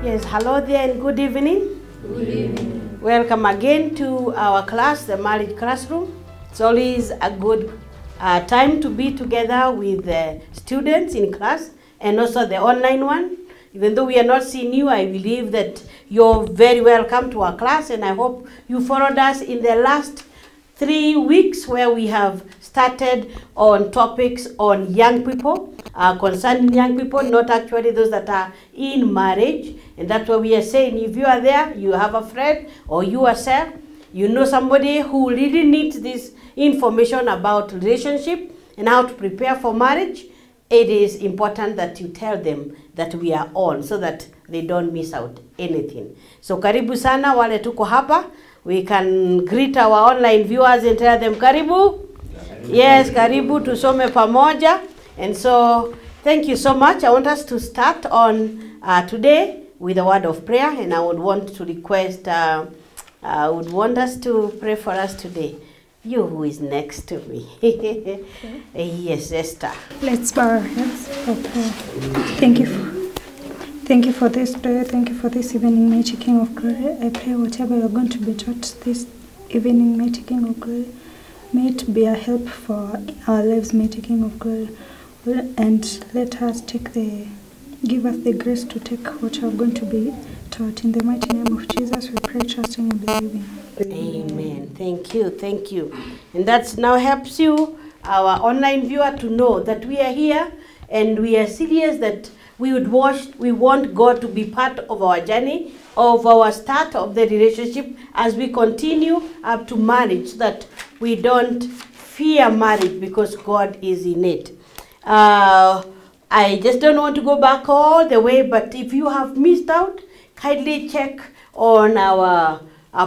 Yes, hello there and good evening. Good evening. Welcome again to our class, the Marriage Classroom. It's always a good time to be together with the students in class and also the online one. Even though we are not seeing you, I believe that you're very welcome to our class, and I hope you followed us in the last 3 weeks where we have started on topics on young people, concerning young people, not actually those that are in marriage. And that's why we are saying, if you are there, you have a friend or you yourself, you know somebody who really needs this information about relationship and how to prepare for marriage, it is important that you tell them that we are on so that they don't miss out anything. So karibu sana wale tuko hapa. We can greet our online viewers and tell them karibu. Yes, karibu tusome pamoja. And so thank you so much. I want us to start on today with a word of prayer, and I would want to request, I would want us to pray for us today. You who is next to me. Yes, Esther. Let's bow our heads for prayer. Thank you for this prayer. Thank you for this evening, mighty King of Glory. I pray whatever you're going to be taught this evening, mighty King of Glory, may it be a help for our lives, mighty King of Glory. And let us give us the grace to take what we're going to be taught. In the mighty name of Jesus, we pray, trusting and believing. Amen. Thank you. Thank you. And that now helps you, our online viewer, to know that we are here and we are serious, that we want God to be part of our journey, of our start of the relationship as we continue up to marriage, so that we don't fear marriage because God is in it. I just don't want to go back all the way, but if you have missed out, kindly check on our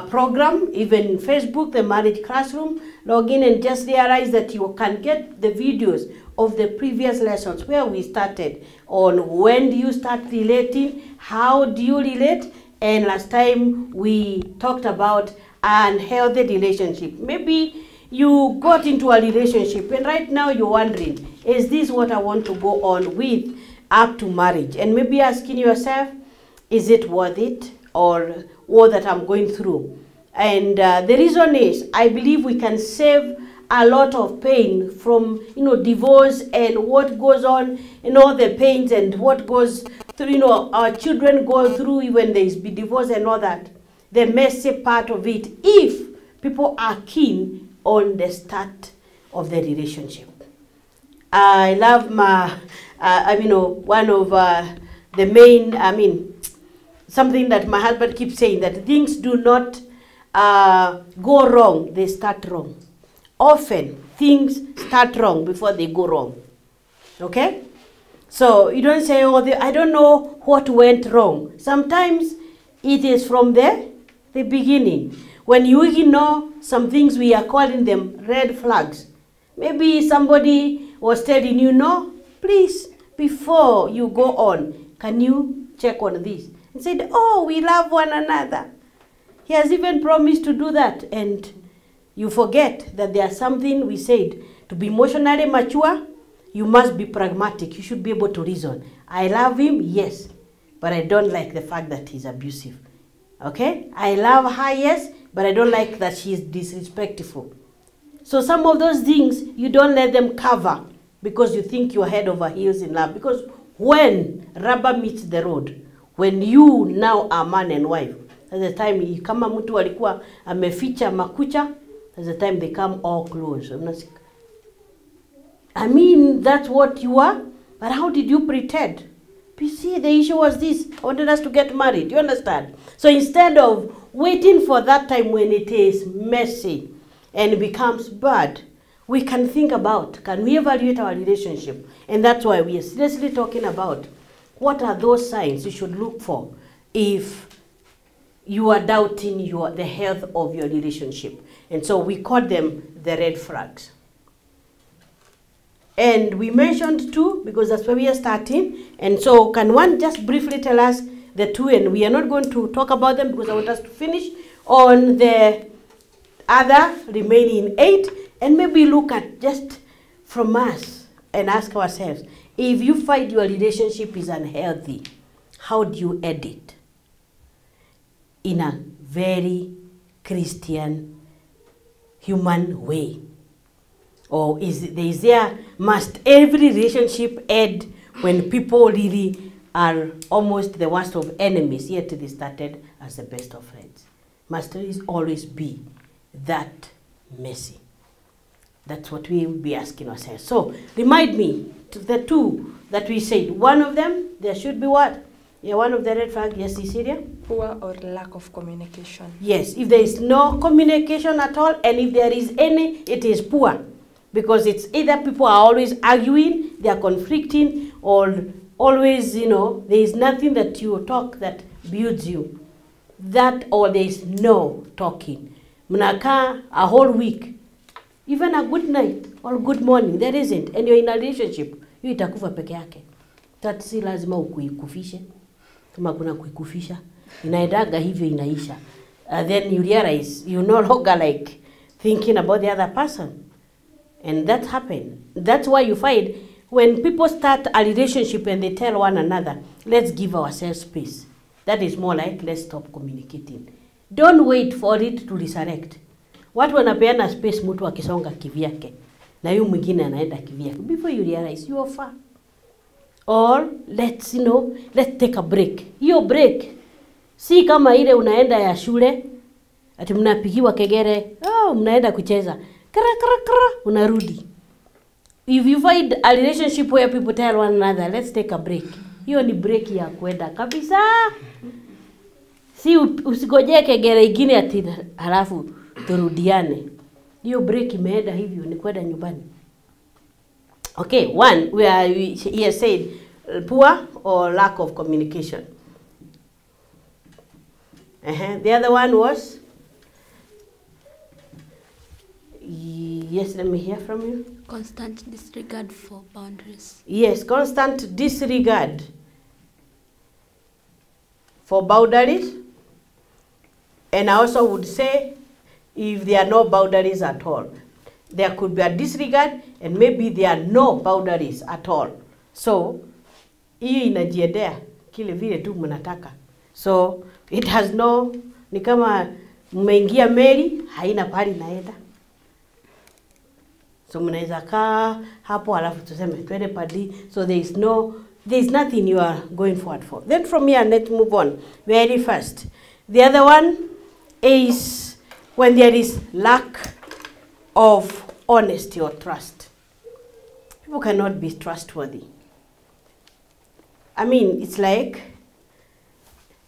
program, even Facebook, the Marriage Classroom. Log in and just realize that you can get the videos of the previous lessons where we started on when do you start relating, how do you relate, and last time we talked about unhealthy relationship. Maybe you got into a relationship and right now you're wondering, is this what I want to go on with up to marriage? And maybe asking yourself, is it worth it, or what that I'm going through? And the reason is, I believe we can save a lot of pain from, divorce and what goes on, all the pains and what goes through, our children go through when there is divorce and all that. The messy part of it, if people are keen on the start of the relationship. I love one of the main, something that my husband keeps saying, that things do not go wrong, they start wrong. Often, things start wrong before they go wrong. Okay? So, you don't say, I don't know what went wrong. Sometimes, it is from the beginning. When you ignore some things, we are calling them red flags. Maybe somebody was telling you, no, please, before you go on, can you check on this? And said, oh, we love one another. He has even promised to do that. And you forget that there's something we said. To be emotionally mature, you must be pragmatic. You should be able to reason. I love him, yes, but I don't like the fact that he's abusive. Okay? I love her, yes, but I don't like that she's disrespectful. So some of those things, you don't let them cover because you think you're head over heels in love. Because when rubber meets the road, when you now are man and wife, at the time, kama mtu alikuwa ameficha makucha, at the time they come all close. I mean, that's what you are, but how did you pretend? You see, the issue was this. I wanted us to get married. You understand? So instead of waiting for that time when it is messy and it becomes bad, we can think about, can we evaluate our relationship? And that's why we are seriously talking about what are those signs you should look for if you are doubting the health of your relationship. And so we call them the red flags. And we mentioned two because that's where we are starting. And so can one just briefly tell us the two? And we are not going to talk about them because I want us to finish on the other remaining 8. And maybe look at just from us and ask ourselves, if you find your relationship is unhealthy, how do you end it? in a very Christian, human way? Or is there, must every relationship end when people really are almost the worst of enemies, yet they started as the best of friends? Must there always be that messy? That's what we will be asking ourselves. So, remind me, to the two that we said, one of them, there should be what? Yeah, one of the red flags, yes, Cecilia? Poor or lack of communication. Yes, if there is no communication at all, and if there is any, it is poor. Because it's either people are always arguing, they are conflicting, or always, you know, there is nothing that you talk that builds you. That, or there is no talking. Mnakaa a whole week, even a good night or good morning, there isn't, and you're in a relationship, hiyo itakufa peke yake. That si lazima ukuikufishe. Kama kuna kuikufisha, inaendaga hivyo inaisha. Then you realize you're no longer like thinking about the other person. And that happened. That's why you find when people start a relationship and they tell one another, let's give ourselves space. That is more like, let's stop communicating. Don't wait for it to resurrect. Watu wanapeana space mtu akisonga kivyake na yu mwingine anaenda kivyake before you realize you are far. Or let's take a break. Hiyo break si kama ile unaenda ya shule ati mnapigiwa kegere, mnaenda kucheza. Kara unarudi. If you find a relationship where people tell one another, let's take a break. Hiyo ni break ya kwenda kabisa. Si usigojee kegere ingine ati halafu turudiane. Hiyo break imeenda hivyo ni kwenda nyumbani. Okay, one, he has said poor or lack of communication. The other one was? Yes, let me hear from you. Constant disregard for boundaries. Yes, constant disregard for boundaries. And I also would say, if there are no boundaries at all, there could be a disregard and maybe there are no boundaries at all. So, hiyo inajiendea kile vile tu mnataka. So, it has no, ni kama mmeingia meli, haina pali naenda. So, mnaweza kaa hapo alafu tuseme twende padi. So, there is nothing you are going forward for. Then from here, let's move on very fast. The other one is when there is lack of honesty or trust. People cannot be trustworthy. I mean, it's like,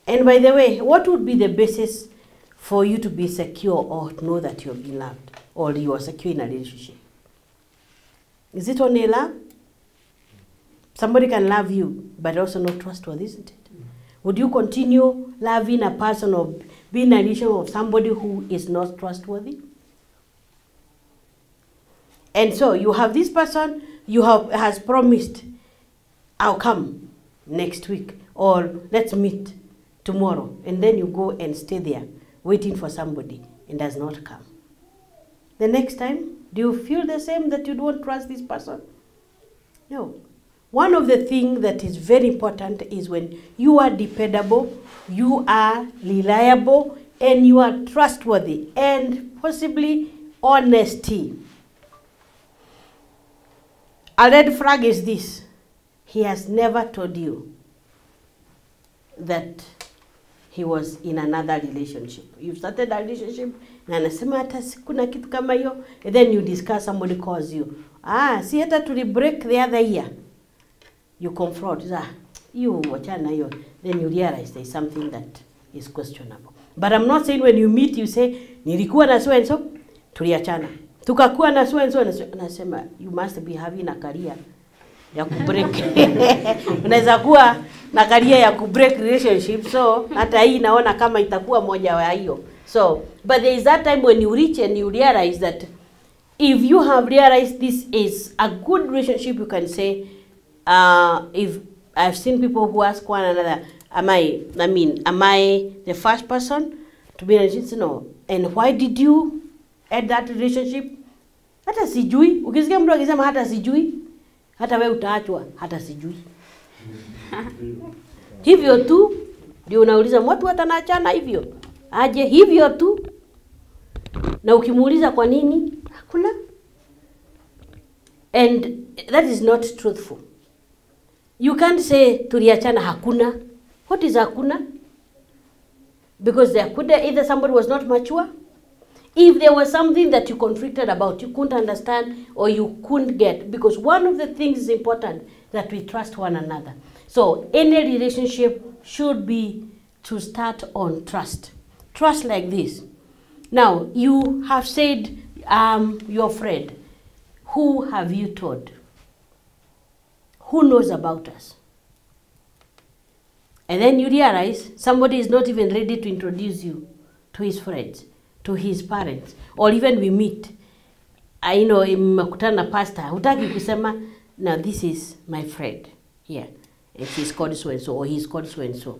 and by the way, what would be the basis for you to be secure or to know that you're being loved or you are secure in a relationship? Is it only love? Somebody can love you, but also not trustworthy, isn't it? Would you continue loving a person or being in a relationship of somebody who is not trustworthy? And so you have this person, has promised, I'll come next week, or let's meet tomorrow. And then you go and stay there, waiting for somebody, and does not come. The next time, do you feel the same, that you don't trust this person? No. One of the things that is very important is when you are dependable, you are reliable, and you are trustworthy, and possibly honesty. A red flag is this: he has never told you that he was in another relationship. You've started a relationship, na anasema hata kuna kitu kama hiyo, and then you discuss, somebody calls you. Si hata to break the other year. You confront, you wachana hiyo, then you realize there is something that is questionable. But I'm not saying when you meet, you say, nilikuwa na so and so, tuliachana. Tukakuwa na so and so, nasema, you must be having a career ya kubreak. Unaweza kuwa na career ya kubreak relationship, so hata hii naona kama itakuwa moja wa hiyo. So, but there is that time when you reach and you realize that if you have realized this is a good relationship, you can say, if I've seen people who ask one another, am I the first person to be in a relationship? No. And why did you end that relationship? Hata sijui. Ukisikia mtu akisema hata sijui, hata wewe utaachwa hata sijui. Hivyo tu ndio unauliza watu watanaachana hivyo. aje hivyo tu, na ukimuuliza kwa nini hakuna. And that is not truthful. You can't say tuliachana hakuna. What is hakuna? Because there could either somebody was not mature. If there was something that you conflicted about, you couldn't understand or you couldn't get, because one of the things is important that we trust one another. So any relationship should be to start on trust. Trust like this. Now, you have said your friend. Who have you told? Who knows about us? And then you realize somebody is not even ready to introduce you to his friends, to his parents, or even we meet. I know, mmekutana na pastor, hutaki kusema, now this is my friend here. And she's called so and so, or he's called so and so.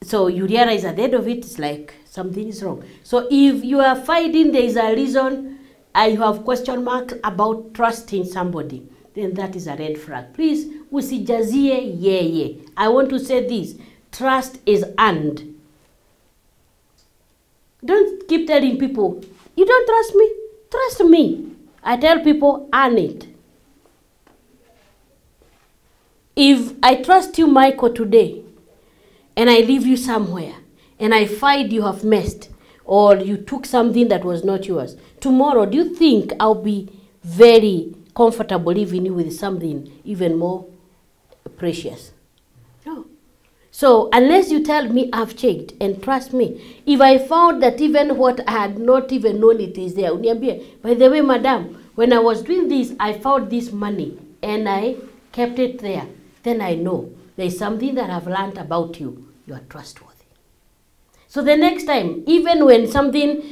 So you realize at the end of it, it's like something is wrong. So if you are fighting, there is a reason, you have question marks about trusting somebody, then that is a red flag. Please, usijazie yeye. I want to say this, trust is earned. Don't keep telling people, you don't trust me? Trust me. I tell people, earn it. If I trust you, Michael, today, and I leave you somewhere, and I find you have messed, or you took something that was not yours, tomorrow, do you think I'll be very comfortable leaving you with something even more precious? No. So unless you tell me I've checked, and trust me, if I found that even what I had not even known it is there, uniambie, by the way, madam, when I was doing this, I found this money, and I kept it there, then I know there is something that I've learned about you. You are trustworthy. So the next time, even when something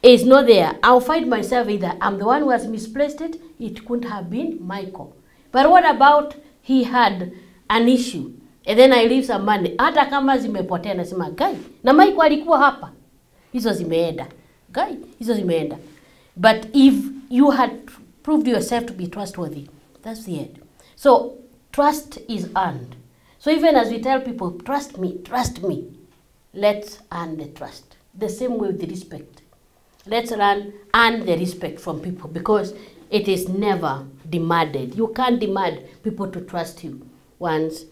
is not there, I'll find myself either I'm the one who has misplaced it, it couldn't have been Michael. But what about he had an issue, and then I leave some money, hata kama zimepotea nasema, guy, na Michael alikuwa hapa, hizo zimeenda. Guy, hizo zimeenda. But if you had proved yourself to be trustworthy, that's the end. So trust is earned. So even as we tell people, trust me, let's earn the trust. The same way with the respect. Let's earn the respect from people, because it is never demanded. You can't demand people to trust you once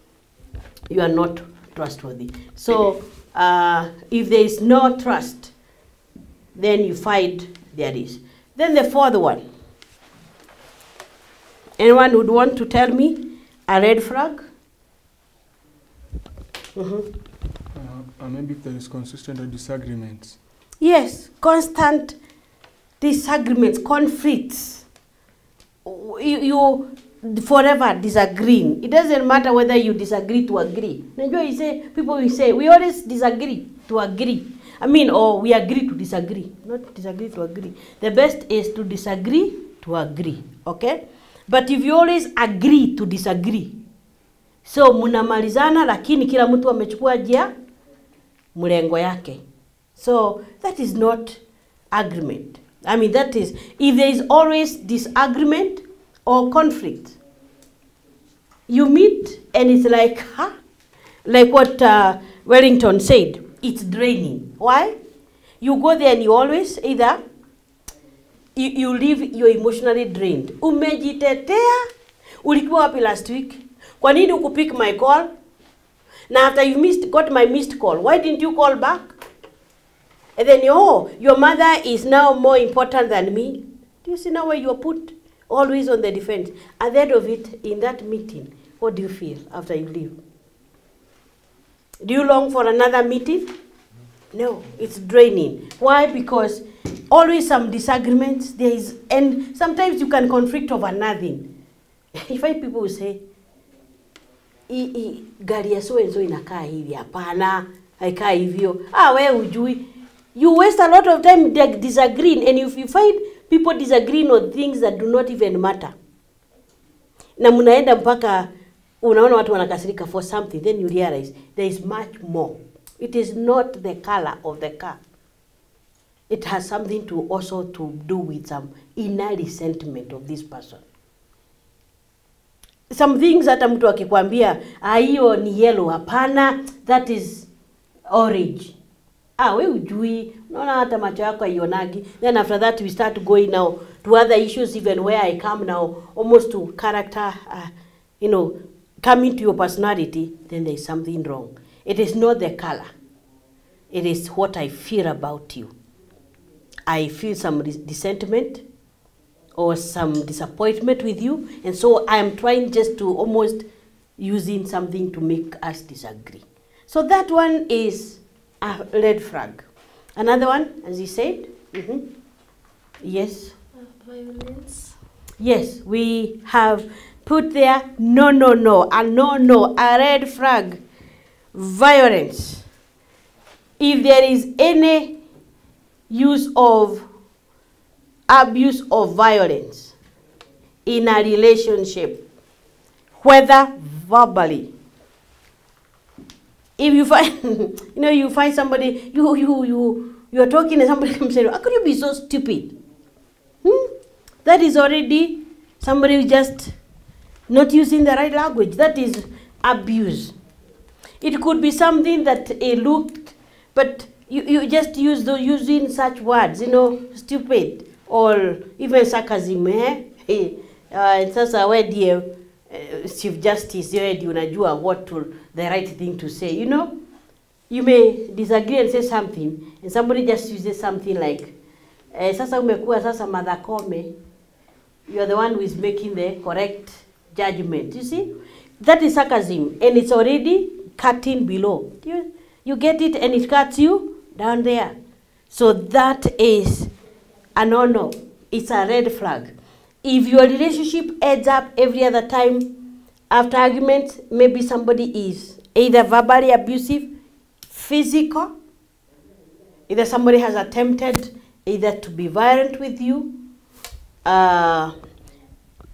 you are not trustworthy. So if there is no trust, then you find there is. Then the fourth one. Anyone would want to tell me a red flag? Maybe if there is consistent disagreements. Yes, constant disagreements, conflicts. You forever disagreeing. It doesn't matter whether you disagree to agree. You say, people will say, we always disagree to agree. I mean, or we agree to disagree, not disagree to agree. The best is to disagree to agree, okay? But if you always agree to disagree, so munamalizana lakini kila mtu amechukua njia mlengo yake. So that is not agreement. I mean, that is, if there is always disagreement or conflict, you meet and it's like, huh? Like what Wellington said, it's draining. Why? You go there and you always either, you leave, you're emotionally drained. Umejitetea, ulikuwa wapi last week? Kwa nini ukupick my call? Now after you got my missed call, why didn't you call back? And then, oh, your mother is now more important than me. Do you see now where you are put? Always on the defense. At the end of it, in that meeting, what do you feel after you leave? Do you long for another meeting? No, it's draining. Why? Because always some disagreements, there is, and sometimes you can conflict over nothing. If I people will say, gari ya so and so inakaa hivi, hapana, haikaa hivyo. Wewe hujui. You waste a lot of time disagreeing, and if you find people disagreeing on things that do not even matter, na munaenda mpaka unaona watu wanakasirika for something, then you realize there is much more. It is not the color of the car. It has something to also to do with some inner resentment of this person. Some things hata mtu akikwambia hiyo ni yellow, hapana, that is orange. we ujui, unaona hata macho yako haionagi. Then after that we start going now to other issues, even where I come now, almost to character, coming to your personality, then there is something wrong. It is not the color. It is what I feel about you. I feel some resentment or some disappointment with you, and so I am trying just to almost using something to make us disagree. So that one is a red flag. Another one, as you said, yes. Violence. Yes, we have put there no, a red flag. Violence. If there is any use of abuse of violence in a relationship, whether verbally, if you find, you find somebody, you're talking and somebody comes and says, how could you be so stupid? That is already somebody just not using the right language. That is abuse. It could be something that it looked, but you just use using such words, stupid, or even sarcasm, sasa we dear Chief Justice, unajua what the right thing to say, You may disagree and say something, and somebody just uses something like, sasa umekuwa sasa Martha Koome, you are the one who is making the correct judgment. You see? That is sarcasm, and it's already cutting below. You get it, and it cuts you down there. So that is a no-no. It's a red flag. If your relationship ends up every other time after arguments, maybe somebody is either verbally abusive, physical, either somebody has attempted either to be violent with you, and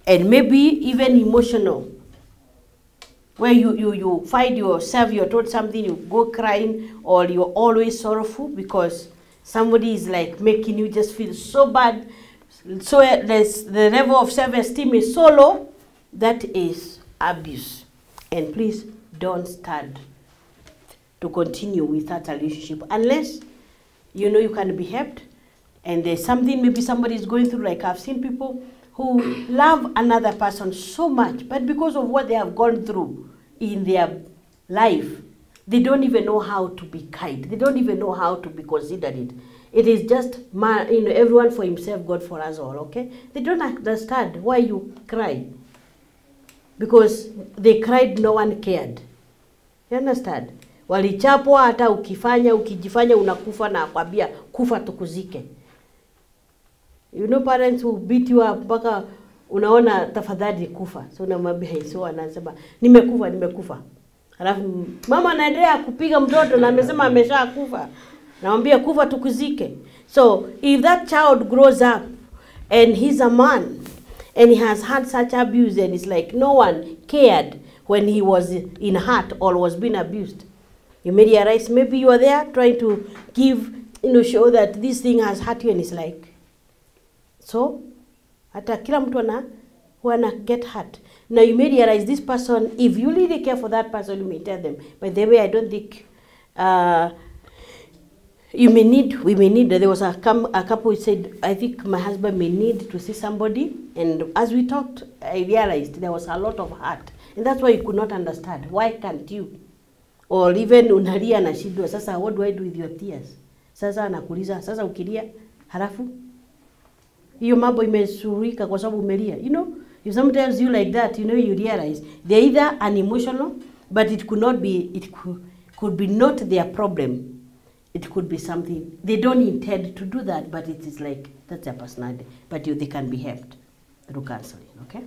maybe even emotional, where you find yourself, you're told something, you go crying, or you're always sorrowful because somebody is like making you just feel so bad, so the level of self-esteem is so low. That is abuse. And please don't start to continue with that relationship unless you can be helped, and there's something maybe somebody is going through. Like I've seen people who love another person so much, but because of what they have gone through in their life, they don't even know how to be kind. They don't even know how to be considerate. It is just everyone for himself, God for us all, okay? They don't understand why you cry. Because they cried, no one cared. You understand? Walichapwa hata ukijifanya unakufa na akwambia kufa tukuzike. Parents who beat you up mpaka unaona tafadhali kufa. So unamwambia so anasema nimekufa. Alafu mama anaendelea kupiga mtoto na amesema ameshakufa. Namwambia kufa tukuzike. So if that child grows up and he's a man and he has had such abuse and it's like no one cared when he was in hurt or was being abused, you may realize maybe you are there trying to give, show that this thing has hurt you, and it's like, so hata kila mtu wanna get hurt. Now you may realize this person, if you really care for that person, you may tell them, by the way, I don't think we may need, there was a couple who said, I think my husband may need to see somebody. And as we talked, I realized there was a lot of hurt. And that's why you could not understand. Why can't you? Or even unalia na shidwa, sasa what do I do with your tears? Sasa anakuuliza, sasa ukilia, halafu hiyo mambo imesurika kwa sababu umelia. If sometimes you like that, you realize they're either unemotional, but it could be not their problem. It could be something, they don't intend to do that, but it is like, that's their personality. But they can be helped through counseling, okay?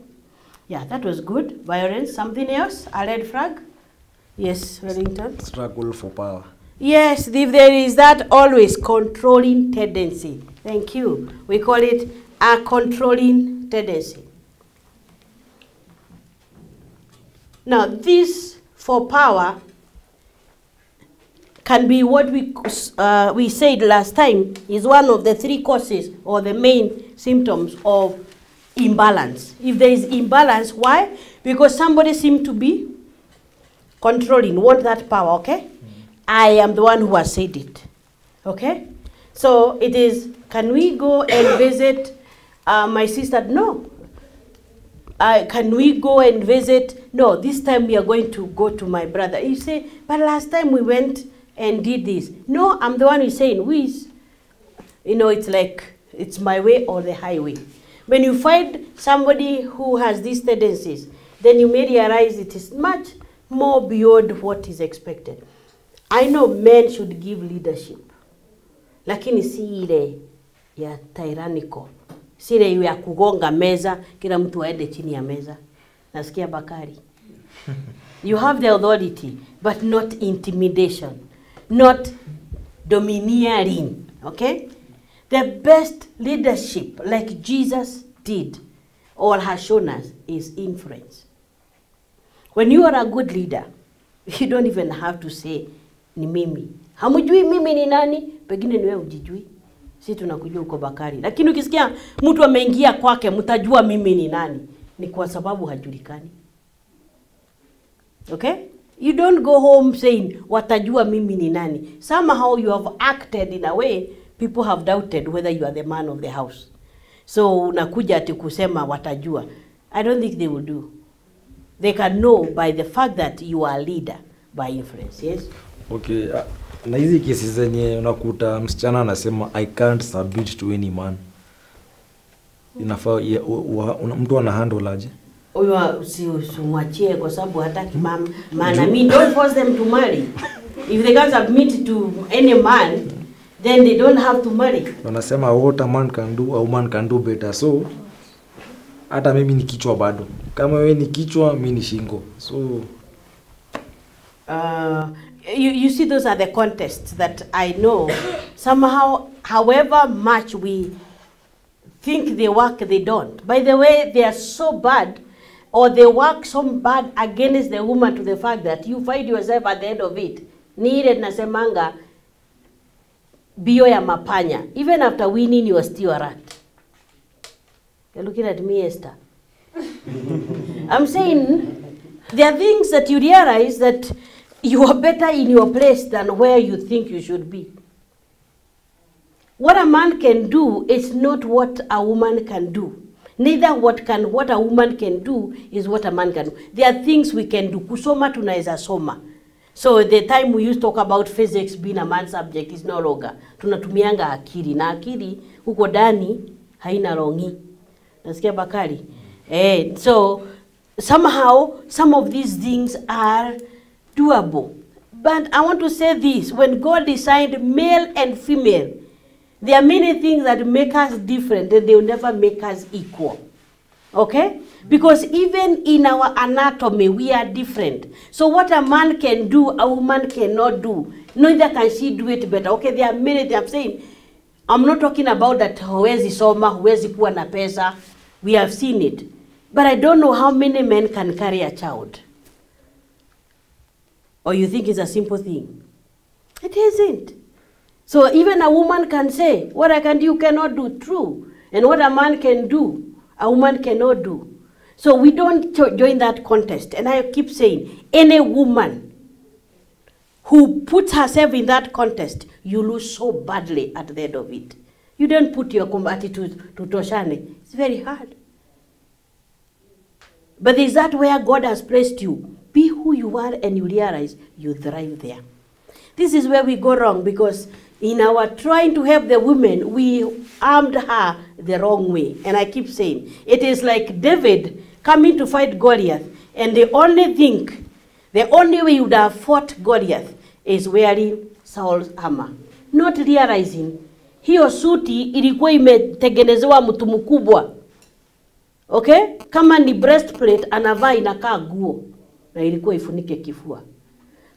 Yeah, that was good. Violence, something else? A red flag? Yes, Wellington? Struggle for power. Yes, if there is that always controlling tendency. Thank you. We call it a controlling tendency. Now, this for power can be what we said last time is one of the three causes or the main symptoms of imbalance. If there is imbalance, why? Because somebody seems to be controlling, want that power, okay? I am the one who has said it. Okay? So it is, can we go and visit my sister? No. Can we go and visit? No, this time we are going to go to my brother. You say, but last time we went and did this. No, I'm the one who's saying, who is? You know, it's like, it's my way or the highway. When you find somebody who has these tendencies, then you may realize it is much more beyond what is expected. I know men should give leadership. Lakini si ile ya tyrannical. Si ile ya kugonga meza, kila mtu aende chini ya meza. Nasikia Bakari. You have the authority, but not intimidation. Not domineering. Okay? The best leadership, like Jesus did, or has shown us, is influence. When you are a good leader, you don't even have to say, ni mimi. Hamujui mimi ni nani? Pengine niwe ujijui. Si tunakujua uko Bakari. Lakini ukisikia mtu ameingia kwake, mtajua mimi ni nani. Ni kwa sababu hajulikani. Okay? You don't go home saying, watajua mimi ni nani. Somehow you have acted in a way, people have doubted whether you are the man of the house. So unakuja ati kusema watajua. I don't think they will do. They can know by the fact that you are a leader by influence. Yes? Okay. Na hizi kesi zenye unakuta msichana anasema I can't submit to any man. Inafaa mtu ana handle aje? Huyo usimwachie kwa sababu hataki mama. I mean, don't force them to marry. If they can't submit to any man, then they don't have to marry. Wanasema what a man can do, a woman can do better. So hata mimi ni kichwa bado. Kama wewe ni kichwa, mimi ni shingo. So you see, those are the contests that I know. Somehow, however much we think they work, they don't. By the way, they are so bad, or they work so bad against the woman to the fact that you find yourself at the end of it. Ni ile nasemanga bio ya mapanya. Even after winning, you are still a rat. You're looking at me, Esther. I'm saying there are things that you realize that you are better in your place than where you think you should be. What a man can do is not what a woman can do. Neither what a woman can do is what a man can do. There are things we can do. Kusoma tunaweza soma. So the time we used to talk about physics being a man's subject is no longer. Tunatumianga akili. Na akili huko ndani haina rongi. Nasikia Bakari. So somehow some of these things are doable. But I want to say this, when God designed male and female, there are many things that make us different and they will never make us equal. Okay? Because even in our anatomy, we are different. So what a man can do, a woman cannot do. Neither can she do it better. Okay, there are many things I'm saying. I'm not talking about that huwezi soma, huwezi kuwa na pesa. We have seen it. But I don't know how many men can carry a child. Or you think it's a simple thing? It isn't. So even a woman can say, what I can do, you cannot do. True. And what a man can do, a woman cannot do. So we don't join that contest. And I keep saying, any woman who puts herself in that contest, you lose so badly at the end of it. You don't put your attitude to Toshane. It's very hard. But is that where God has placed you? Be who you are and you realize you thrive there. This is where we go wrong, because in our trying to help the women, we armed her the wrong way. And I keep saying, it is like David coming to fight Goliath, and the only way you would have fought Goliath is wearing Saul's armor. Not realizing, hiyo suti ilikuwa imetengenezewa mtu mkubwa. Okay? Kama ni breastplate, anavaa inakaa guo, na ilikuwa ifunike kifua.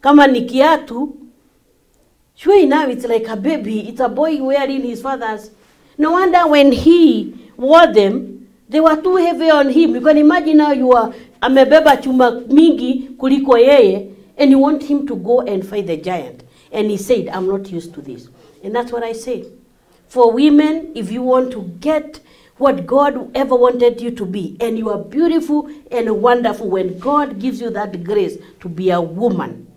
Kama ni kiatu, sure enough, it's like a baby. It's a boy wearing his father's. No wonder when he wore them, they were too heavy on him. You can imagine now you are amebeba chuma mingi kuliko yeye, and you want him to go and fight the giant. And he said, I'm not used to this. And that's what I say. For women, if you want to get what God ever wanted you to be, and you are beautiful and wonderful, when God gives you that grace to be a woman,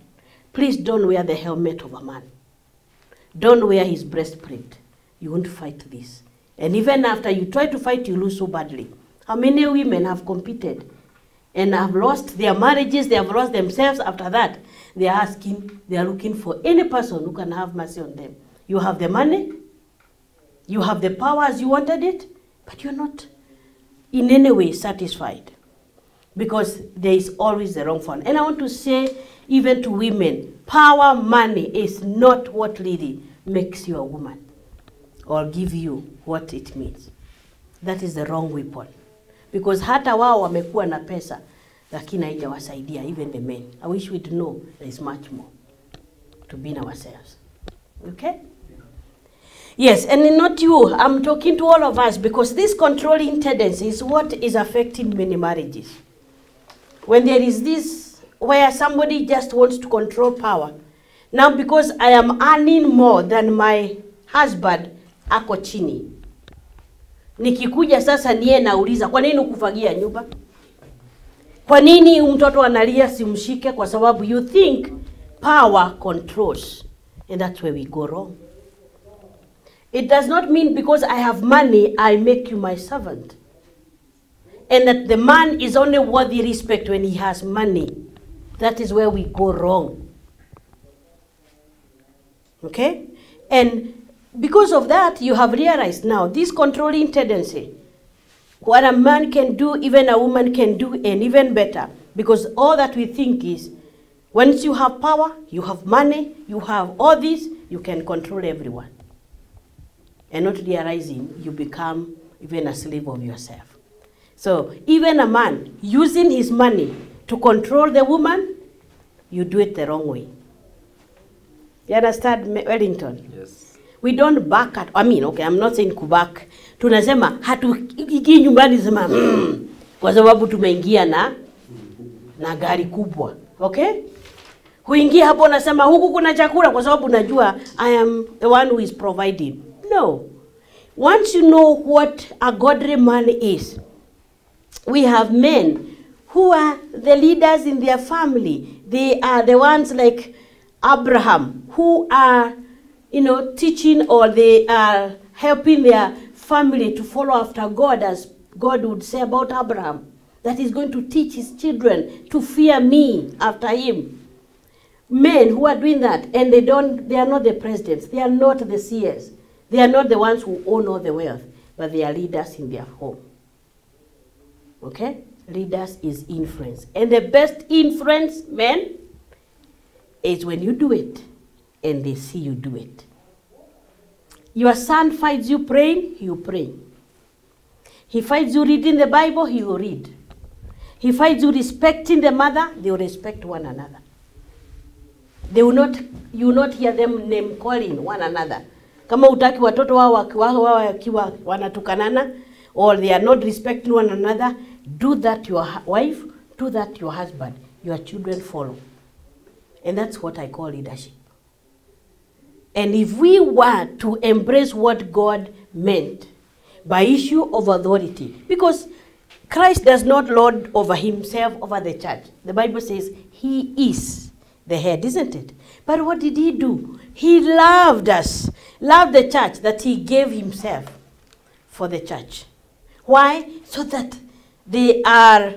please don't wear the helmet of a man. don't wear his breastplate. You won't fight this. And even after you try to fight, you lose so badly. How many women have competed and have lost their marriages, they have lost themselves after that? They are asking, they are looking for any person who can have mercy on them. You have the money, you have the power as you wanted it, but you're not in any way satisfied because there is always the wrong one. And I want to say, even to women, power, money is not what really makes you a woman or give you what it means. That is the wrong weapon. Because hata wao wamekuwa na pesa, lakini haijawasaidia, even the men. I wish we'd know there is much more to be in ourselves. Okay? Yes, and not you. I'm talking to all of us because this controlling tendency is what is affecting many marriages. When there is this, where somebody just wants to control power. Now because I am earning more than my husband, ako chini. Nikikuja sasa niye nauliza, kwa nini ukufagia nyumba? Kwa nini mtoto analia simshike? Kwa sababu you think power controls. And that's where we go wrong. It does not mean because I have money, I make you my servant. And that the man is only worthy respect when he has money. That is where we go wrong. Okay? And because of that, you have realized now this controlling tendency. What a man can do, even a woman can do, and even better. Because all that we think is, once you have power, you have money, you have all this, you can control everyone. And not realizing you become even a slave of yourself. So even a man using his money to control the woman, you do it the wrong way. You understand, Wellington? Yes. We don't back at, okay, I'm not saying kuback. Tunasema hatuingi nyumbani sema kwa sababu tumeingia na gari kubwa. Okay? Huingia hapo nasema huku kuna chakula kwa sababu najua I am the one who is providing. No. Once you know what a godly man is, we have men who are the leaders in their family. They are the ones like Abraham who are, teaching, or they are helping their family to follow after God, as God would say about Abraham, that he's going to teach his children to fear me after him. Men who are doing that, and they are not the presidents, they are not the seers, they are not the ones who own all the wealth, but they are leaders in their home. Okay? Leaders is influence. And the best influence, men, is when you do it and they see you do it. Your son finds you praying, he will pray. He finds you reading the Bible, he will read. He finds you respecting the mother, they will respect one another. You will not hear them name calling one another. Kama utaki watoto wao wakiwa wanatukanana, or they are not respecting one another, do that your wife, do that your husband. Your children follow. And that's what I call leadership. And if we were to embrace what God meant by issue of authority, because Christ does not lord over himself, over the church. The Bible says he is the head, isn't it? But what did he do? He loved us, loved the church, that he gave himself for the church. Why? So that they are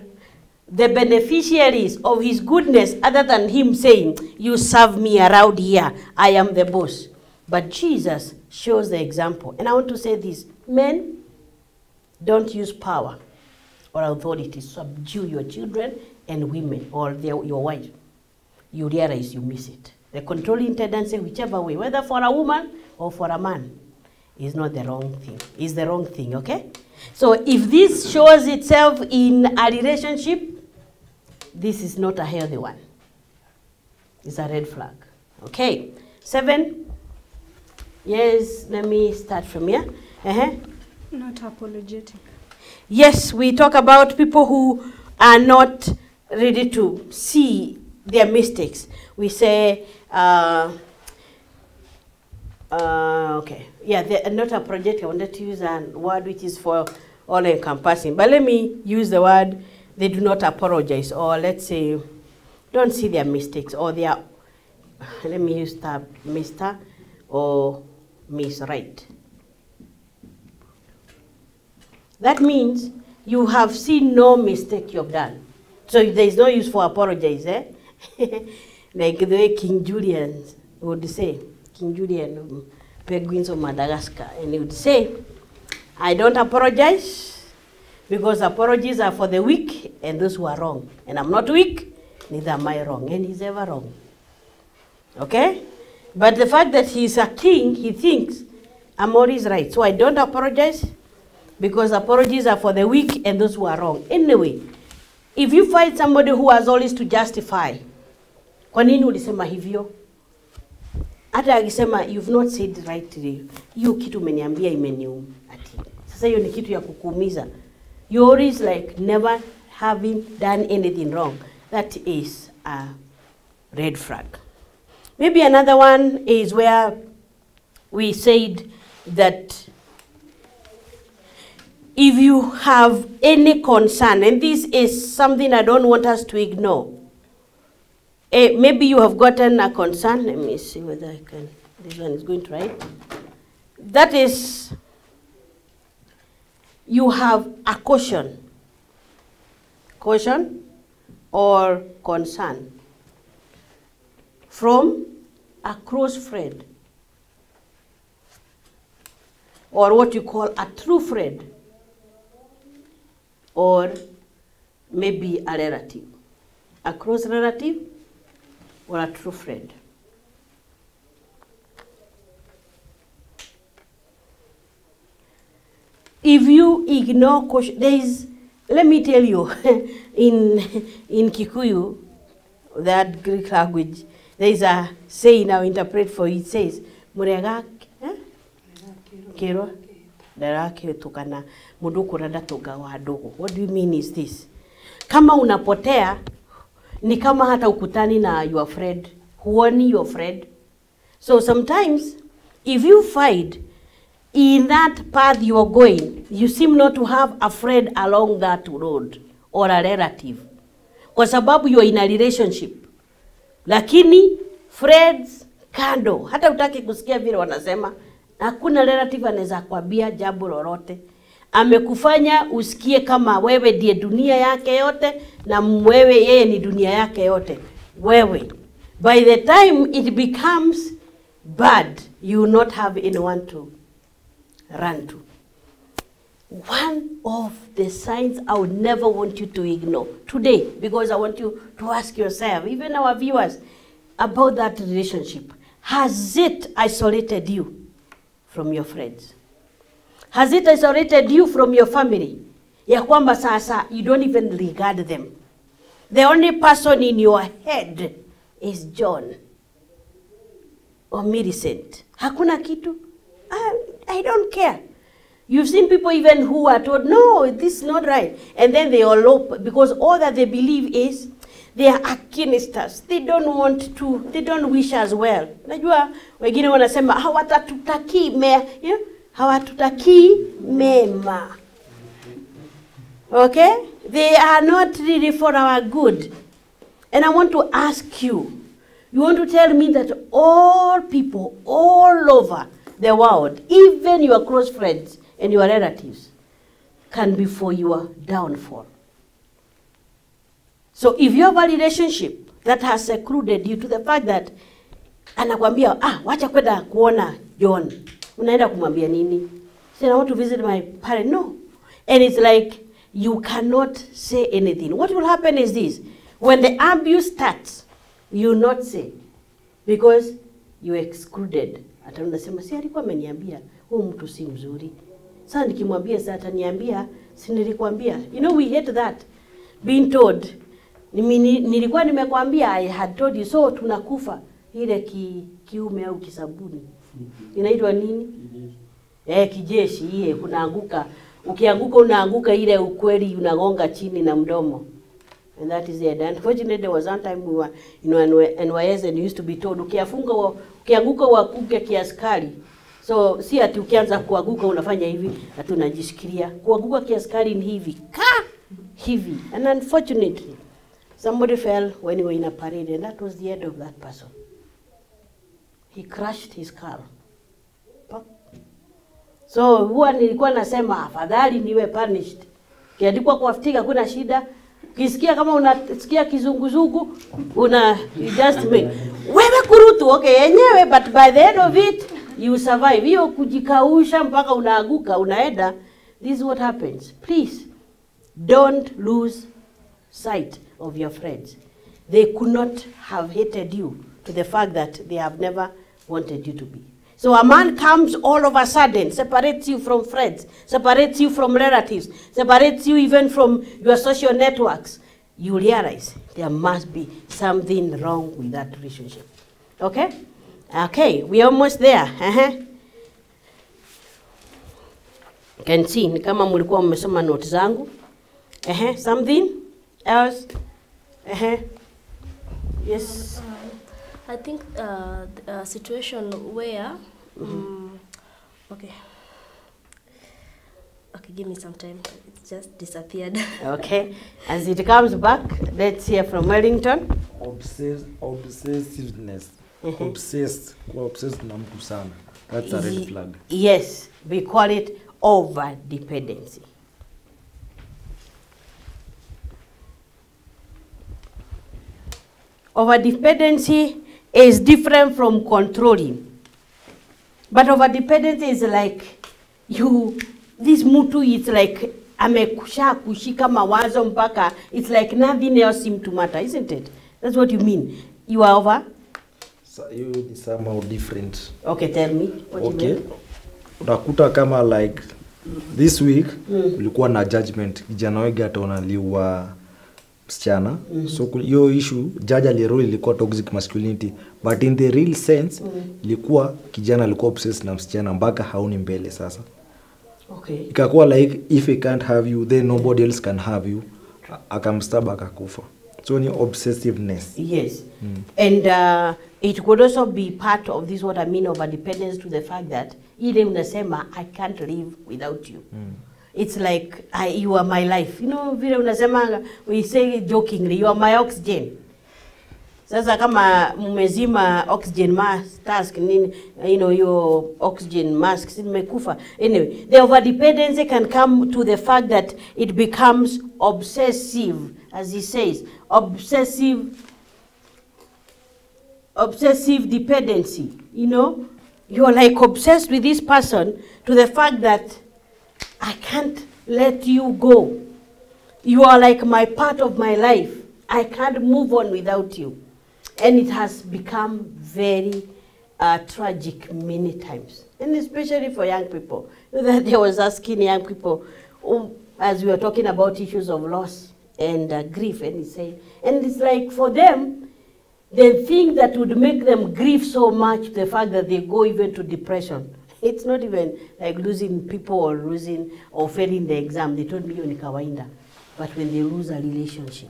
the beneficiaries of his goodness, other than him saying, you serve me around here, I am the boss. But Jesus shows the example. And I want to say this, men, don't use power or authority to subdue your children and women, or your wife. You realize you miss it. The controlling tendency, whichever way, whether for a woman or for a man, is not the wrong thing. Is the wrong thing, okay? So if this shows itself in a relationship, this is not a healthy one. It's a red flag. Okay. 7. Yes, let me start from here. Not apologetic. Yes, we talk about people who are not ready to see their mistakes. We say, okay, yeah, they're not apologetic. I wanted to use a word which is for all-encompassing. But let me use the word, they do not apologize, or let's say, don't see their mistakes, or they are, let me use the Mr. or Miss Right. That means you have seen no mistake you have done. So there is no use for apologize, eh? Like the way King Julian would say, King Julian of Penguins of Madagascar, and he would say, I don't apologize because apologies are for the weak and those who are wrong. And I'm not weak, neither am I wrong, and he's ever wrong. Okay? But the fact that he's a king, he thinks I'm always right. So I don't apologize because apologies are for the weak and those who are wrong. Anyway, if you find somebody who has always to justify, kwa nini ulisema hivyo? Hata akisema you've not said rightly, hiyo kitu umeniambia imeniuma. Sasa hiyo ni kitu ya kukuumiza. You always like never having done anything wrong. That is a red flag. Maybe another one is where we said that if you have any concern, and this is something I don't want us to ignore. Maybe you have gotten a concern. Let me see whether I can. This one is going to write. That is, you have a caution or concern from a close friend, or what you call a true friend, or maybe a relative, a close relative or a true friend. If you ignore caution, there is, let me tell you, in Kikuyu, that Greek language, there is a saying I'll interpret for you. It says, Murega kero dara tukana muduku rada toga wa dogo. What do you mean is this? Kama unapotea, ni kama hata ukutani na your friend, huoni your friend. So sometimes, if you find in that path you are going, you seem not to have a friend along that road or a relative. Kwa sababu you are in a relationship. Lakini friends kando, hata utaki kusikia vile wanasema, hakuna relative anaweza kuambia jambo lolote. Amekufanya usikie kama wewe ndiye dunia yake yote na wewe yeye ni dunia yake yote. Wewe. By the time it becomes bad, you will not have anyone to run to. One of the signs I would never want you to ignore today, because I want you to ask yourself, even our viewers, about that relationship. Has it isolated you from your friends? Has it isolated you from your family? Ya kwamba sasa, you don't even regard them. The only person in your head is John or Millicent. Hakuna kitu? I don't care. You've seen people even who are told, no, this is not right. And then they all open, because all that they believe is they are against us. They don't want to, they don't wish us well. Najua, wengine wanasema, hawatutaki hawatutaki mema. Okay? They are not really for our good. And I want to ask you, you want to tell me that all people all over the world, even your close friends and your relatives, can be for your downfall? So if you have a relationship that has secluded you to the fact that anakwambia, wacha kwenda kuona John, unaenda kumwambia nini? Say, I want to visit my parent. No. And it's like you cannot say anything. What will happen is this: when the abuse starts, you will not say, because you excluded. Hata unasema, si alikuwa ameniambia huyu mtu si mzuri. Sasa nikimwambia sasa ataniambia, si nilikwambia. You know, we hate that, being told. Nilikuwa nimekwambia, I had told you, so tunakufa ile kiume au kisabuni. Inaitwa nini? Kijeshi iye, kunaanguka. Ukianguka unaanguka ile ukweli unagonga chini na mdomo. And that is it. Unfortunately, there was one time we were, NYS, and used to be told, ukianguka wakuke kiaskari. So, si ati ukianza kuanguka unafanya hivi, ati unajishikilia. Kuanguka kiaskari ni hivi. Hivi. And unfortunately, somebody fell when we were in a parade, and that was the end of that person. He crushed his skull. So huwa nilikuwa nasema afadhali niwe punished. Kiandikwa kwa ftika kuna shida. Kisikia kama unasikia kizunguzungu, you just make. Wewe kurutu, okay, yenyewe, but by the end of it, you survive. Hiyo kujikausha mpaka unaaguka, unaenda. This is what happens. Please, don't lose sight of your friends. They could not have hated you to the fact that they have never wanted you to be. So a man comes all of a sudden, separates you from friends, separates you from relatives, separates you even from your social networks. You realize there must be something wrong with that relationship. Okay? Okay, we're almost there. You can see, ni kama mulikuwa mmesoma notes zangu. Something else? Yes. I think a situation where, okay, give me some time. It just disappeared. Okay, as it comes back, let's hear from Wellington. Obsessiveness. Obsessed na mtu sana. That's a red flag. Yes, we call it over dependency. Over dependency is different from controlling. But over dependency is like this mtu, it's like amekusha kushika mawazo mpaka, it's like nothing else seems to matter, isn't it? That's what you mean. You are over? So you is somehow different. Okay, tell me. What okay. You mean? Utakuta kama like this week ulikuwa na judgment, kijana wege ataonaliwa msichana. So hiyo issue judge aliroli ilikuwa toxic masculinity, but in the real sense ilikuwa kijana alikuwa obsessed na msichana mpaka hauni mbele sasa. Okay. Ikakuwa like if he can't have you then nobody else can have you. Akamstaba akakufa. So ni obsessiveness. Yes. And it could also be part of this, what I mean, over dependence, to the fact that ile unasema I can't live without you. It's like you are my life. You know, vile unasema, we say jokingly, you are my oxygen. Sasa kama mmezima oxygen mask task nini, you know, your oxygen mask imekufa. Anyway, the overdependency can come to the fact that it becomes obsessive, as he says, obsessive dependency. You know, you are like obsessed with this person to the fact that I can't let you go. You are like my part of my life. I can't move on without you. And it has become very tragic many times. And especially for young people. That I was asking young people, as we were talking about issues of loss and grief, and he said, and it's like for them, the thing that would make them grieve so much, the fact that they go even to depression. It's not even like losing people or losing or failing the exam. They told me ni kawaida. But when they lose a relationship.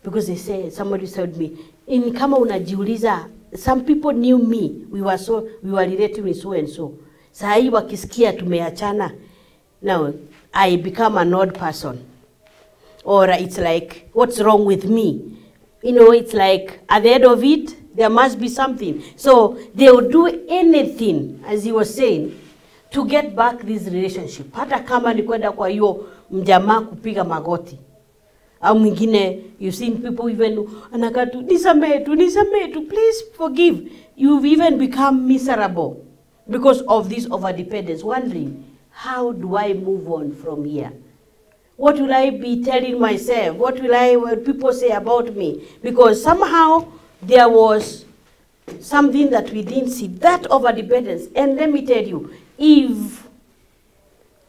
Because they say, somebody told me, in kama unajiuliza, some people knew me. We were related with so and so. Sahi wakisikia tumeachana. Now, I become an odd person. Or it's like, what's wrong with me? You know, it's like, at the end of it, there must be something. So they will do anything, as he was saying, to get back this relationship. Hata kama ni kwenda kwa hiyo mjamaa kupiga magoti. Au mwingine, you've seen people even, anakatu, nisamehe tu, please forgive. You've even become miserable because of this overdependence, wondering, how do I move on from here? What will I be telling myself? What will people say about me? Because somehow there was something that we didn't see, that overdependence. And let me tell you, if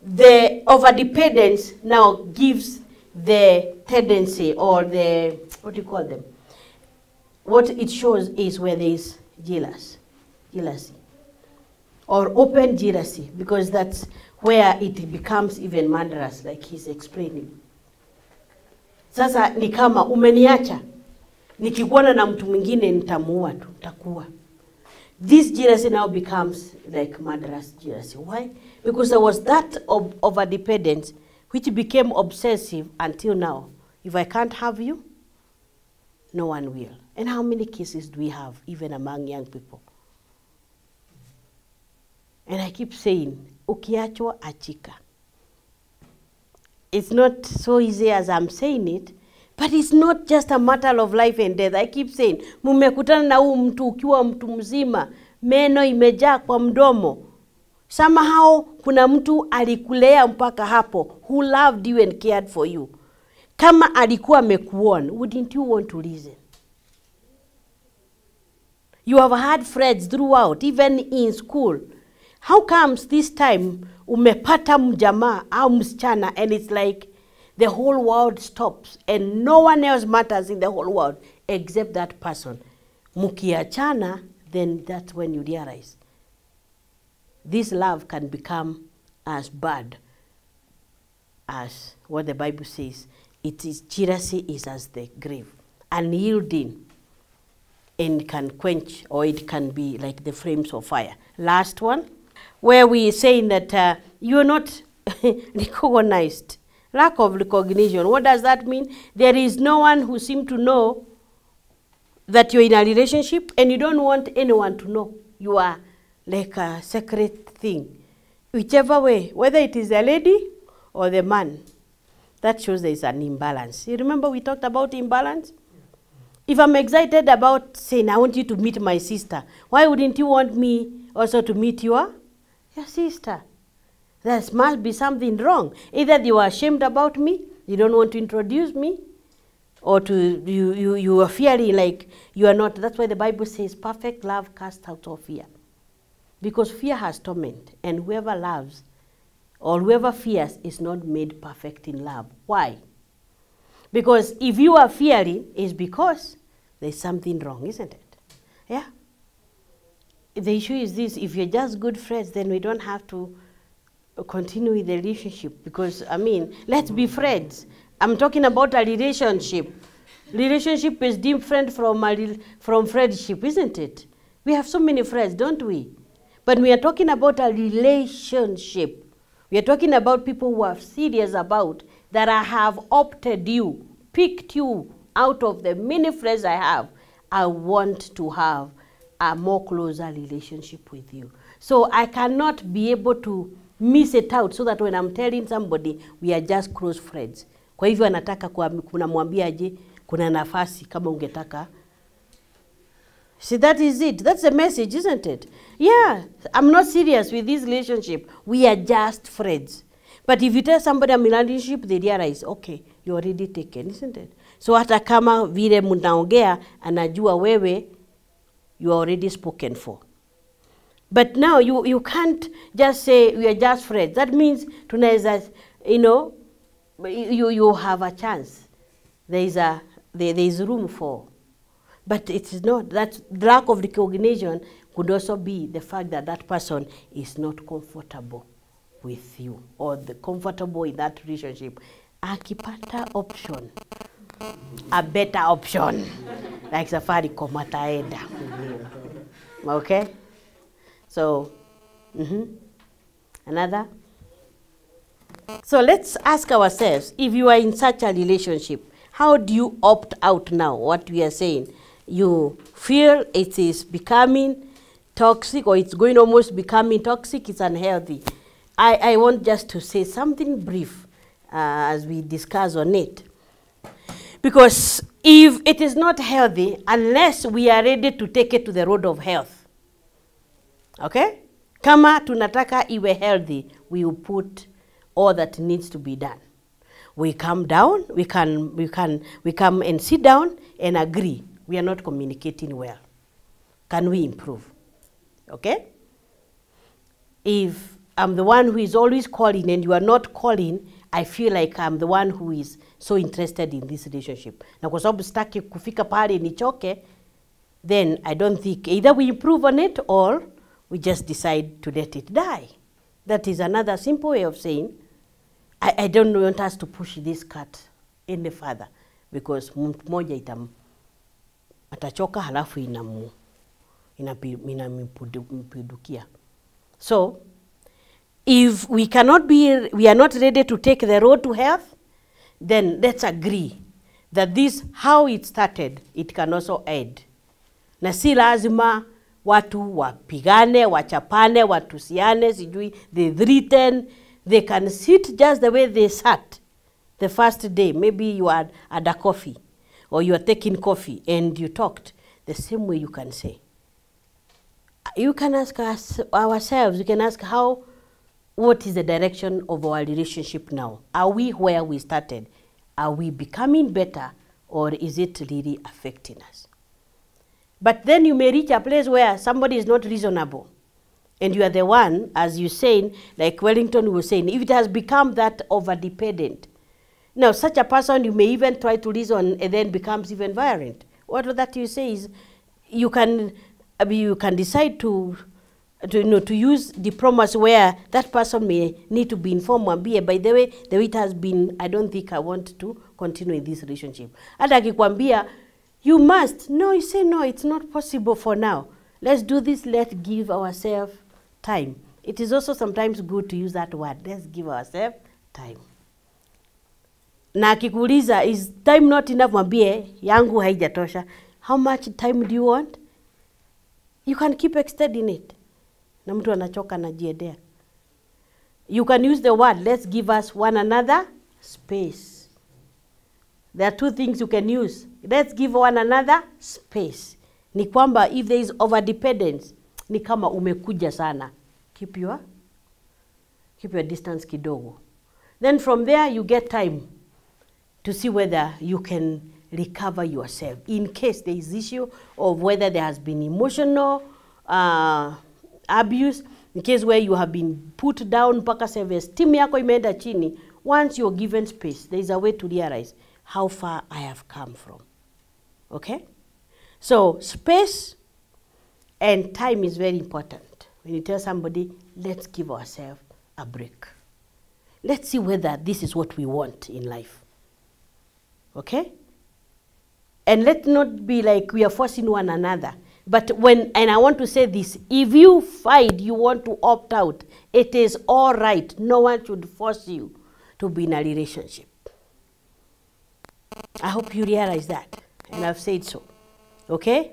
the overdependence now gives the tendency or the, what do you call them? What it shows is where there is jealousy. Or open jealousy, because that's where it becomes even murderous, like he's explaining. Sasa ni kama umeniacha, nikikuona na mtu mwingine nitamuua tu, takuwa. This jealousy now becomes like murderous jealousy. Why? Because there was that overdependence which became obsessive until now. If I can't have you, no one will. And how many cases do we have, even among young people? And I keep saying, ukiachwa achika. It's not so easy as I'm saying it, but it's not just a matter of life and death. I keep saying, mumekutana na huu mtu ukiwa mtu mzima, meno imejaa kwa mdomo. Somehow kuna mtu alikulea mpaka hapo, who loved you and cared for you. Kama alikuwa amekuona, wouldn't you want to listen? You have had friends throughout, even in school. How comes this time umepata mjamaa au msichana and it's like the whole world stops and no one else matters in the whole world except that person? Mukiachana, then that's when you realize this love can become as bad as what the Bible says. It is jealousy is as the grave, unyielding, and can quench, or it can be like the flames of fire. Last one, where we saying that you're not recognized. Lack of recognition. What does that mean? There is no one who seems to know that you're in a relationship, and you don't want anyone to know. You are like a secret thing. Whichever way, whether it is the lady or the man, that shows there is an imbalance. You remember we talked about imbalance? If I'm excited about saying, I want you to meet my sister, why wouldn't you want me also to meet your sister? There must be something wrong. Either you are ashamed about me, you don't want to introduce me, or you are fearing like you are not. That's why the Bible says perfect love casts out all fear. Because fear has torment, and whoever loves or whoever fears is not made perfect in love. Why? Because if you are fearing, it's because there's something wrong, isn't it? Yeah? The issue is this: if you're just good friends, then we don't have to continue with the relationship. Because, I mean, let's be friends. I'm talking about a relationship. Relationship is different from friendship, isn't it? We have so many friends, don't we? But we are talking about a relationship. We are talking about people who are serious about that I have opted you, picked you out of the many friends I have. I want to have a more closer relationship with you. So I cannot be able to miss it out so that when I'm telling somebody, we are just close friends. Kwa hivyo anataka kunamwambia aje, kuna nafasi kama ungetaka. See, that is it. That's the message, isn't it? Yeah, I'm not serious with this relationship. We are just friends. But if you tell somebody I'm in a relationship, they realize, okay, you're already taken, isn't it? So hata kama vile mnaongea, anajua wewe, you are already spoken for. But now you can't just say we are just friends. That means tunaweza, you have a chance. There is room for. But it is not. That lack of recognition could also be the fact that that person is not comfortable with you or comfortable in that relationship. Akipata option, a better option, like Safaricom ataenda. Okay? So, another? So let's ask ourselves, if you are in such a relationship, how do you opt out now? What we are saying? You feel it is becoming toxic, or it's going almost becoming toxic, it's unhealthy. I want just to say something brief as we discuss on it. Because if it is not healthy, unless we are ready to take it to the road of health, okay? Kama tunataka iwe healthy, we will put all that needs to be done. We come down, we come and sit down and agree. We are not communicating well. Can we improve? Okay? If I'm the one who is always calling and you are not calling, I feel like I'm the one who is so interested in this relationship. Na kwa sababu sitaki kufika pale nichoke, then I don't think either we improve on it or we just decide to let it die. That is another simple way of saying, I don't want us to push this cat any further, because moja atachoka halafu inampidukia. So, if we are not ready to take the road to health, then let's agree that this, how it started, it can also end. Na si lazima watu wapigane, wachapane, watusiane, sijui, they threaten, they can sit just the way they sat the first day. Maybe you had a coffee or you are taking coffee and you talked the same way you can say. You can ask us ourselves, you can ask what is the direction of our relationship now? Are we where we started? Are we becoming better, or is it really affecting us? But then you may reach a place where somebody is not reasonable, and you are the one, as you're saying, like Wellington was saying, if it has become that over-dependent. Now, such a person, you may even try to reason and then becomes even violent. What that you say is, you can decide to use diplomacy where that person may need to be informed and be, by the way it has been, I don't think I want to continue in this relationship. Hata akikwambia, you must. No, you say, no, it's not possible for now. Let's do this, let's give ourselves time. It is also sometimes good to use that word, let's give ourselves time. Na akikuuliza, is time not enough, mwambie, yangu haijatosha. How much time do you want? You can keep extending it. Na mtu anachoka na jiedea. You can use the word, let's give us one another space. There are two things you can use. Let's give one another space. Ni kwamba if there is overdependence, ni kama umekuja sana. Keep your distance kidogo. Then from there you get time to see whether you can recover yourself. In case there is issue of whether there has been emotional abuse, in case where you have been put down, mpaka self-esteem yako imeenda chini, once you're given space, there is a way to realize how far I have come from. Okay? So space and time is very important. When you tell somebody, let's give ourselves a break. Let's see whether this is what we want in life. Okay? And let's not be like we are forcing one another. But and I want to say this, if you find you want to opt out, it is all right. No one should force you to be in a relationship. I hope you realize that, and I've said so. Okay?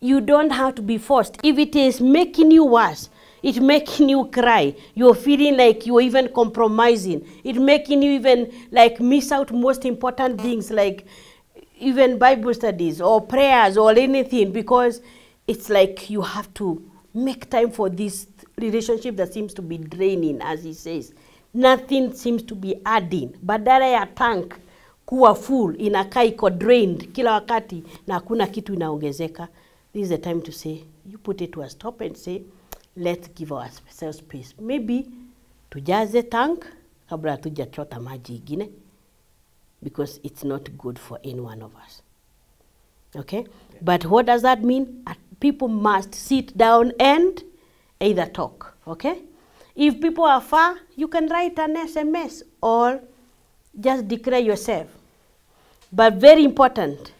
You don't have to be forced. If it is making you worse, it's making you cry, you're feeling like you're even compromising, it's making you even like miss out most important things like even Bible studies or prayers or anything, because it's like you have to make time for this relationship that seems to be draining, as he says. Nothing seems to be adding. Badala ya tank kuwa full, inakaa iko drained kila wakati na hakuna kitu inaongezeka. This is the time to say, you put it to a stop and say, let's give ourselves space. Maybe tujaze tank kabla tujachota maji ingine, because it's not good for any one of us. Okay? Yeah. But what does that mean? People must sit down and either talk. Okay? If people are far, you can write an SMS or just declare yourself. But very important,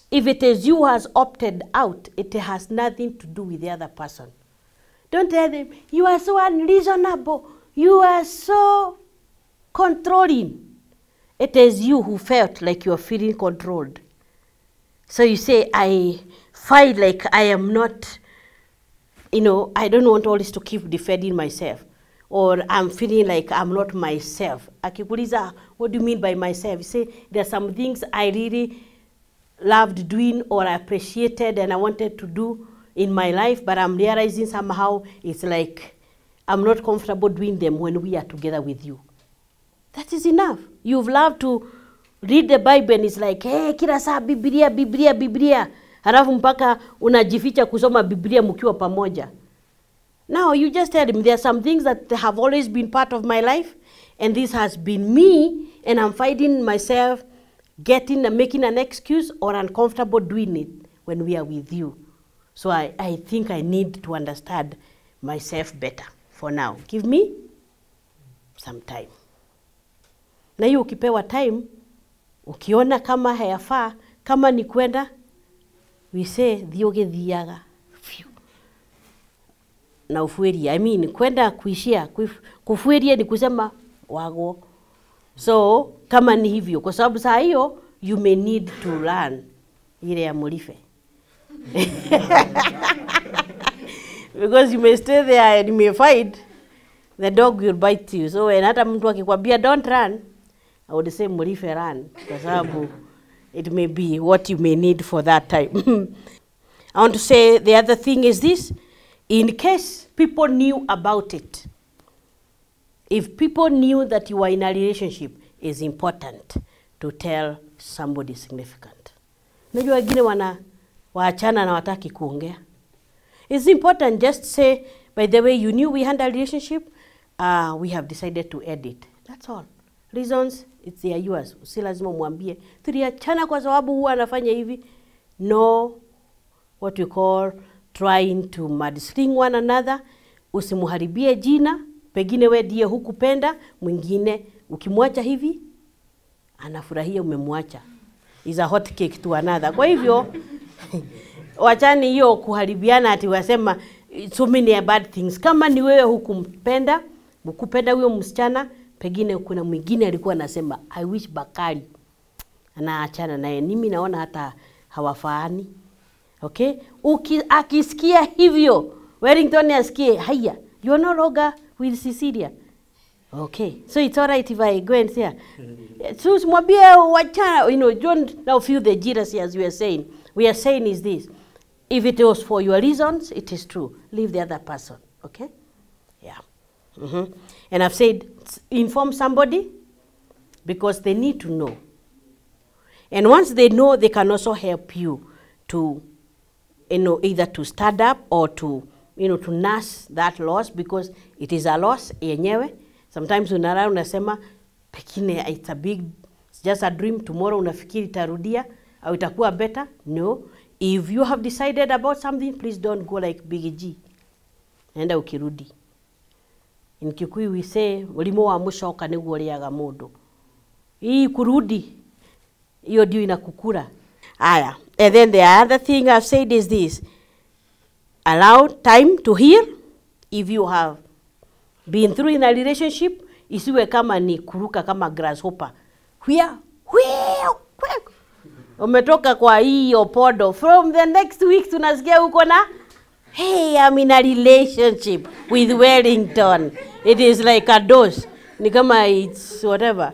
if it is you who has opted out, it has nothing to do with the other person. Don't tell them, you are so unreasonable, you are so controlling. It is you who felt like you are feeling controlled. So you say, I feel like I am not, I don't want always to keep defending myself. Or I'm feeling like I'm not myself. Akikuliza, what do you mean by myself? You say, there are some things I really loved doing or I appreciated and I wanted to do in my life, but I'm realizing somehow it's like I'm not comfortable doing them when we are together with you. That is enough. You've loved to read the Bible and it's like, hey, kila saa Biblia, Biblia, Biblia. Halafu mpaka unajificha kusoma Biblia mkiwa pamoja. Now you just tell him, there are some things that have always been part of my life, and this has been me, and I'm finding myself making an excuse or uncomfortable doing it when we are with you. So I think I need to understand myself better for now. Give me some time. Na hiyo ukipewa time, ukiona kama hayafaa, kama ni kwenda, we say, thioge thiaga. Na ufueria, kwenda kuishia, kufueria ni kusema wago. So, kama ni hivyo, kwa sababu saa hiyo, you may need to learn ile ya Murife. Because you may stay there and you may fight, the dog will bite you. So when hata mtu akikwambia don't run, I would say mulife run. Kwa sababu it may be what you may need for that time. I want to say the other thing is this. In case people knew about it, if people knew that you are in a relationship, it's important to tell somebody significant. Najua wengine waachana na wataki kuongea. It's important, just say, by the way, you knew we had a relationship, we have decided to end it. That's all. Reasons, it's their yours. Si lazima mwambie. Tuliachana kwa sababu huwa anafanya hivi. No, what we call trying to mudslinging one another. Usimuharibie jina. Pengine we ndiye hukupenda, mwingine ukimwacha hivi, anafurahia umemwacha. Is a hot cake to another. Kwa hivyo, wachani hiyo kuharibiana ati wasema so many bad things. Kama ni wewe hukumpenda, hukupenda huyo msichana, pengine kuna mwingine alikuwa anasema I wish Bakari anaachana naye. Mimi naona hata hawafaani. Okay? Akisikia hivyo, Wellington asikie, haya, you are no longer with Cecilia. Okay, so it's all right if I go and say, so mwambie wachana, you know, don't now feel the jealousy as we are saying. We are saying is this, if it was for your reasons, it is true. Leave the other person, okay? Yeah. And I've said, inform somebody because they need to know. And once they know, they can also help you to, you know, either to start up or to, you know, to nurse that loss because it is a loss yenyewe. Sometimes unasema pekine it's a big, it's just a dream, tomorrow unafikiri itarudia au itakuwa better. No. If you have decided about something, please don't go like Big G. Nenda ukirudi. In Kikuyu we say, ulimo wa mushoka niguo uliaga mundu. Hii kurudi, hiyo ndio inakukura. Aya. And then the other thing I've said is this. Allow time to heal. If you have been through in a relationship, isiwe kama ni kuruka kama grasshopper. Umetoka kwa hiyo podo. From the next week tunasikia uko na, hey, I'm in a relationship with Wellington. It is like a dose. Ni kama it's whatever.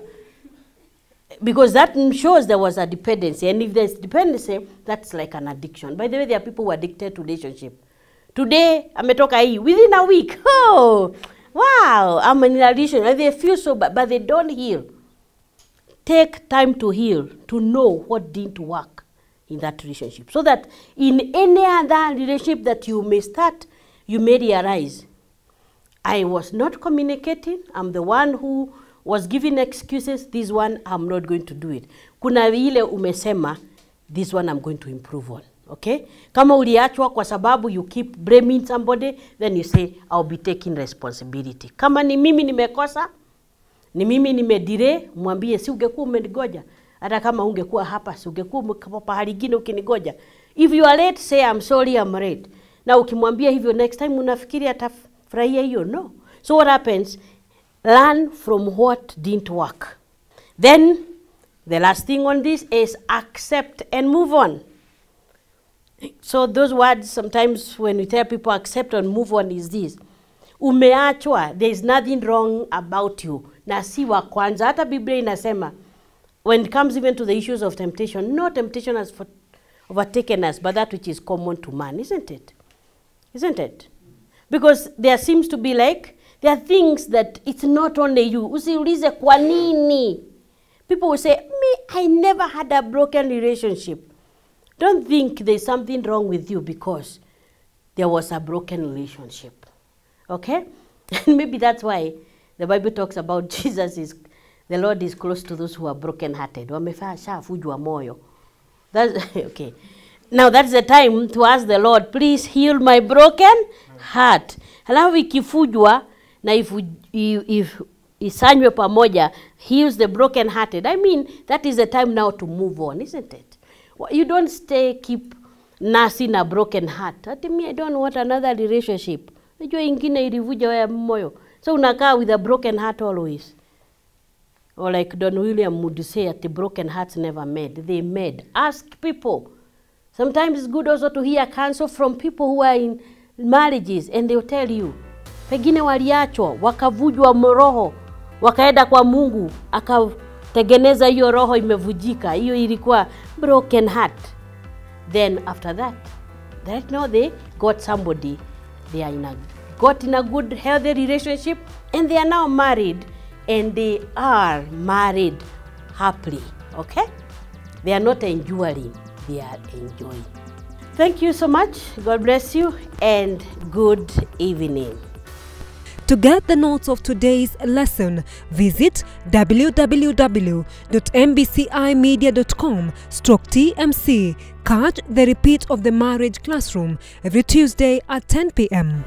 Because that shows there was a dependency. And if there's dependency, that's like an addiction. By the way, there are people who are addicted to relationship. Today, ametoka hii. Within a week, oh, wow, I'm in a relationship. And they feel so bad, but they don't heal. Take time to heal, to know what didn't work in that relationship. So that in any other relationship that you may start, you may realize, I was not communicating. I'm the one who was giving excuses. This one, I'm not going to do it. Kuna ile umesema, this one I'm going to improve on. Okay? Kama uliachwa kwa sababu you keep blaming somebody, then you say, I'll be taking responsibility. Kama ni mimi nimekosa, ni mimi nimedire, mwambie si ungekuwa umenigoja. Hata kama ungekuwa hapa, si ungekuwa pahali gine ukinigoja. If you are late, say I'm sorry, I'm late. Na ukimwambia hivyo next time unafikiri atafurahia hiyo? No. So what happens? Learn from what didn't work. Then the last thing on this is accept and move on. So those words sometimes when we tell people accept and move on is this. Umeachwa, there is nothing wrong about you. Na si wa kwanza. Hata Biblia inasema, when it comes even to the issues of temptation, no temptation has overtaken us, but that which is common to man, isn't it? Isn't it? Because there seems to be like, there are things that it's not only you. Usiulize kwa nini. People will say, me, I never had a broken relationship. Don't think there's something wrong with you because there was a broken relationship. Okay? And maybe that's why the Bible talks about the Lord is close to those who are broken-hearted. That's okay. Now that's the time to ask the Lord, please heal my broken heart. Halafu ikifujwa na if isanywe pamoja, heals the broken-hearted. I mean, that is the time now to move on, isn't it? You don't keep nursing a broken heart. Ati me, I don't want another relationship. Najua ingine ilivuja ya moyo. So unakaa with a broken heart always. Or like Don William would say, at the broken hearts never made. They made. Ask people. Sometimes it's good also to hear counsel from people who are in marriages and they'll tell you, pengine waliachwa, wakavujwa roho, wakaenda kwa Mungu, akatengeneza hiyo roho imevujika, hiyo ilikuwa broken heart. Then after that, right now they got somebody, they are got in a good healthy relationship and they are now married and they are married happily, okay? They are not enduring, they are enjoying. Thank you so much. God bless you and good evening. To get the notes of today's lesson, visit www.mbcimedia.com/TMC. Catch the repeat of the marriage classroom every Tuesday at 10 p.m.